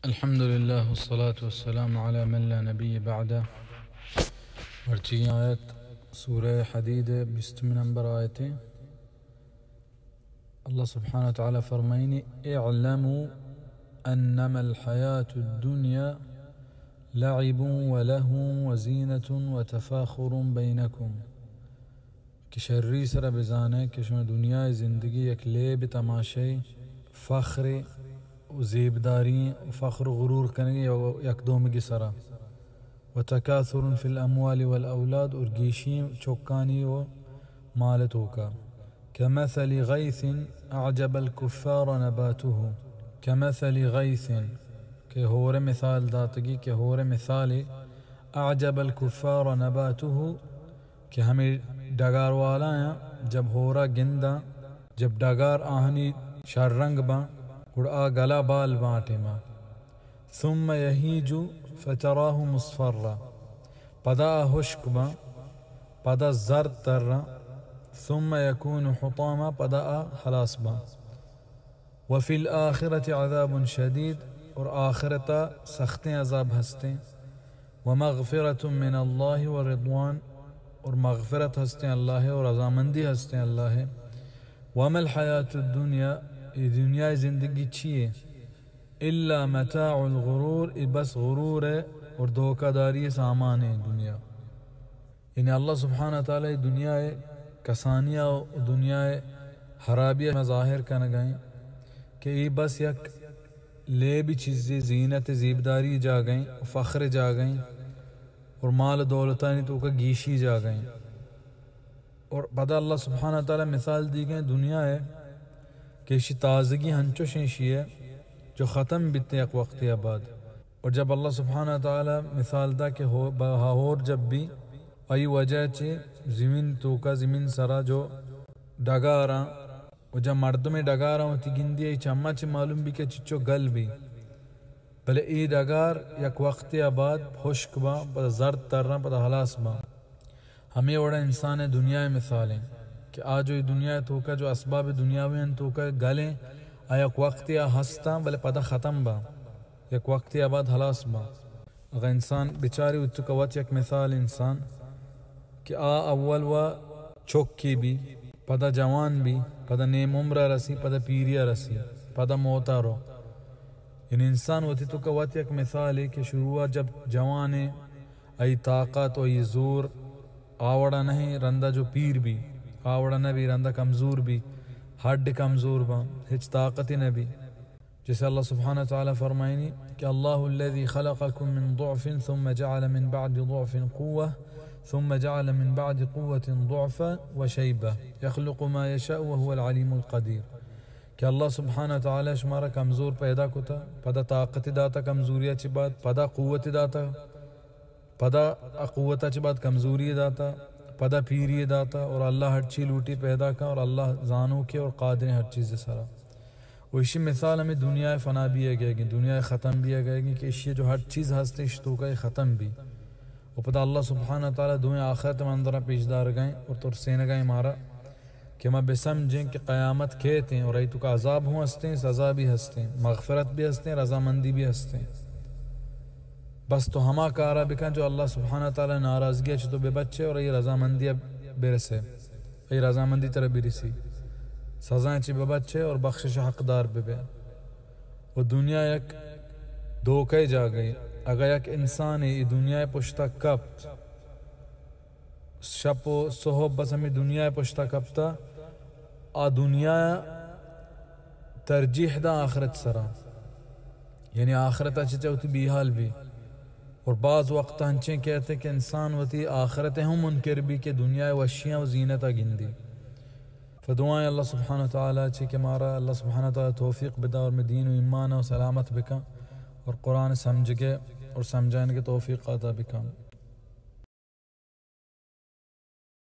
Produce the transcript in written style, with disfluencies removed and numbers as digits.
الحمد لله والصلاة والسلام على من لا نبي بعده. ورچی آیت سورہ حدید 20 نمبر آیت ہے. اللہ سبحانہ وتعالی فرمائنی اعلموا انما الحیاة الدنیا لعب ولهو وزینة وتفاخر بینکم کہ شرری سر بزانے کہ شما دنیا زندگی یک لیب تماشے فخر و زیبداری و فخر و غرور کرنے یک دومگی سرا و تکاثر فی الاموال والاولاد اور گیشی چوکانی و مالتوں کا كمثل غیث اعجب الكفار نباته كمثل غیث کہ ہور مثال داتگی کہ ہور مثال اعجب الكفار نباته کہ ہمیں ڈگار والا ہیں جب ہورا گندا جب ڈگار آہنی شر رنگ با گڑا گلا بال باٹے ما ثم یہیجو فتراہ مصفرا پدا حشک با پدا زرد تر ثم یکون حطاما پدا حلاس با وفی الآخرة عذاب شدید اور آخرتا سختیں عذاب ہستے ومغفرة من اللہ ورضوان اور مغفرت ہستے اللہ ہے اور رضامندی ہستے اللہ ہے. وما الحیات الدنیا یہ دنیا زندگی چیئے الا متاع الغرور بس غرور ہے اور دھوکہ داری سامان ہے دنیا. یعنی اللہ سبحانہ تعالی دنیا کسانیہ و دنیا حرابیہ میں ظاہر کرنا گئیں کہ یہ بس یک لے بھی چیزیں زینت زیبداری جا گئیں فخر جا گئیں اور مال دولتانی تو کا گیشی جا گئیں. اور پتہ اللہ سبحانہ تعالی مثال دی گئیں دنیا ہے کہ اسی تازگی ہنچو شیشی ہے جو ختم بیتے ایک وقت بعد. اور جب اللہ سبحانہ تعالی مثال دا کہ ہور جب بھی آئی وجہ چے زمین تو کا زمین سرا جو ڈگارا اور جب مردوں میں ڈگارا ہوتی گندی ہے چمہ چے معلوم بھی کہ چچو گل بھی بلے ای ڈگار یک وقت بعد خشک با پتہ زرد ترنا پتہ حلاس با. ہمیں وڑا انسان دنیا مثالیں کہ آج یہ دنیا تو کا جو اسباب دنیاوی ہیں تو کا گلیں یک وقت ہستا بلے پتہ ختم با یک وقت بعد حلاس با. اگر انسان بیچاری اتکوت یک مثال انسان کہ اول و چوکی بھی پتہ جوان بھی پتہ نیم عمرہ رسی پتہ پیریہ رسی پتہ موتا رو. یعنی انسان ہوتی تو کا وقت یک مثال ہے کہ شروع جب جوان ہے ای طاقت و ای زور آوڑا نہیں رندہ جو پیر بھی آوڑا نہ بھی رندہ کمزور بھی ہڈ کمزور با ہچ طاقت نہ بھی. جیسے اللہ سبحانہ تعالی فرمائنی کہ اللہ الذي خلقكم من ضعف ثم جعل من بعد ضعف قوة ثم جعل من بعد قوة ضعفا وشيبة يخلق ما يشاء وهو العليم القدير کہ اللہ سبحانہ تعالی شمارا کمزور پیدا کتا پدا طاقت داتا کمزوریہ چی بات پدا قوت داتا پدا قوتا چی بات کمزوری داتا پدا پیری داتا اور اللہ ہر چیز لوٹی پیدا کا اور اللہ زانو کے اور قادر ہر چیز سرا. وہ اسی مثال ہمیں دنیا فنا بھی ہے گئے گی دنیا ختم بھی ہے گئے گی کہ اسی جو ہر چیز ہستے اشتو کا ختم بھی اور پدا اللہ سبحانہ تعالی دنیا آخرت میں اندرہ پیشدار گئیں اور ترسین گئیں مارا کہ میں بسمجھیں کہ قیامت کہتے ہیں اور ای تو کا عذاب ہوں ہستے ہیں سزا بھی ہستے ہیں مغفرت بھی ہستے ہیں رضامندی بھی ہستے ہیں. بس تو ہما کارا بکن جو اللہ سبحانہ تعالی ناراضگی چھو تو بے بچے اور ای رضامندی برسے ای رضامندی طرح برسی سزائیں چی بے بچے اور بخشش حقدار بے وہ دنیا یک دھوکے جا گئی. اگر یک انسان ای دنیا پشتا کپت شپ و صحب بس ہمیں دنیا پشتا کپتا آ دنیا ترجیح دا آخرت سرا یعنی آخرت اچھے چاہتی بھی حال بھی. اور بعض وقت ہنچیں کہتے کہ انسان ہوتی آخرت ہم منکر بھی کہ دنیا وشیاں و زینتہ گندی. فدعائیں اللہ سبحانہ تعالیٰ چھے کہ مارا اللہ سبحانہ تعالیٰ توفیق بدا اور میں دین و ایمان و سلامت بکا اور قرآن سمجھ کے اور سمجھائیں کے توفیق عطا بکا.